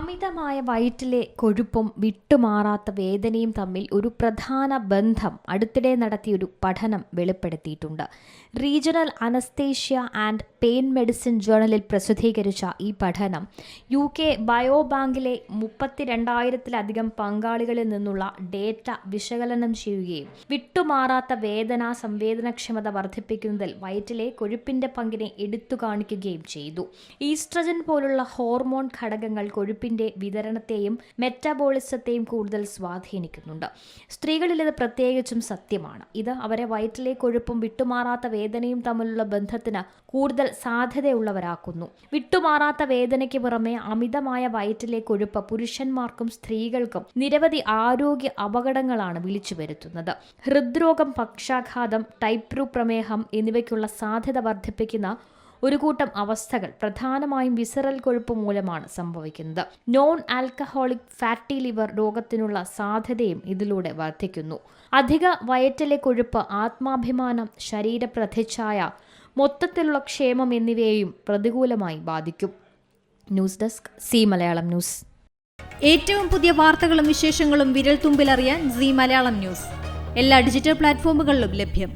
അമിതമായ വയറ്റിലെ കൊഴുപ്പും വിട്ടുമാറാത്ത വേദനയും തമ്മിൽ ഒരു പ്രധാന ബന്ധം അടുത്തിടെ നടത്തിയൊരു പഠനം വെളിപ്പെടുത്തിയിട്ടുണ്ട്. Regional anaesthesia and pain medicine ജേർണലിൽ പ്രസിദ്ധീകരിച്ച ഈ പഠനം UK ബയോബാങ്കിലെ 32,000-ലധികം പങ്കാളികളിൽ നിന്നുള്ള ഡേറ്റ വിശകലനം ചെയ്യുകയും വിട്ടുമാറാത്ത വേദന സംവേദനക്ഷമത വർദ്ധിപ്പിക്കുന്നതിൽ വയറ്റിലെ കൊഴുപ്പിന്റെ പങ്കിനെ എടുത്തു കാണിക്കുകയും ചെയ്തു. ഈസ്ട്രജൻ പോലുള്ള ഹോർമോൺ ഘടകങ്ങൾ കൊഴുപ്പിന്റെ വിതരണത്തെയും മെറ്റബോളിസത്തെയും കൂടുതൽ സ്വാധീനിക്കുന്നുണ്ട്. സ്ത്രീകളിൽ ഇത് പ്രത്യേകിച്ചും സത്യമാണ്. ഇത് അവരെ വയറ്റിലെ കൊഴുപ്പും വിട്ടുമാറാത്ത വേദനയും തമ്മിലുള്ള ബന്ധത്തിന് കൂടുതൽ സാധ്യതയുള്ളവരാക്കുന്നു. വിട്ടുമാറാത്ത വേദനയ്ക്ക് പുറമെ അമിതമായ വയറ്റിലെ കൊഴുപ്പ് പുരുഷന്മാർക്കും സ്ത്രീകൾക്കും നിരവധി ആരോഗ്യ അപകടങ്ങളാണ് വിളിച്ചു വരുത്തുന്നത്. ഹൃദ്രോഗം, പക്ഷാഘാതം, ടൈപ്പ് 2 പ്രമേഹം എന്നിവയ്ക്കുള്ള സാധ്യത വർദ്ധിപ്പിക്കുന്ന ഒരു കൂട്ടം അവസ്ഥകൾ പ്രധാനമായും വിസറൽ കൊഴുപ്പ് മൂലമാണ് സംഭവിക്കുന്നത്. നോൺ ആൽക്കഹോളിക് ഫാറ്റി ലിവർ രോഗത്തിനുള്ള സാധ്യതയും ഇതിലൂടെ വർദ്ധിക്കുന്നു. അധിക വയറ്റിലെ കൊഴുപ്പ് ആത്മാഭിമാനം, ശരീരപ്രതിച്ഛായ, മൊത്തത്തിലുള്ള ക്ഷേമം എന്നിവയെയും പ്രതികൂലമായി ബാധിക്കും. News desk C Malayalam news. ഏറ്റവും പുതിയ വാർത്തകളും വിശേഷങ്ങളും വിരൽ തുമ്പിലറിയാൻ സി മലയാളം ന്യൂസ് എല്ലാ ഡിജിറ്റൽ പ്ലാറ്റ്ഫോമുകളിലും ലഭ്യം.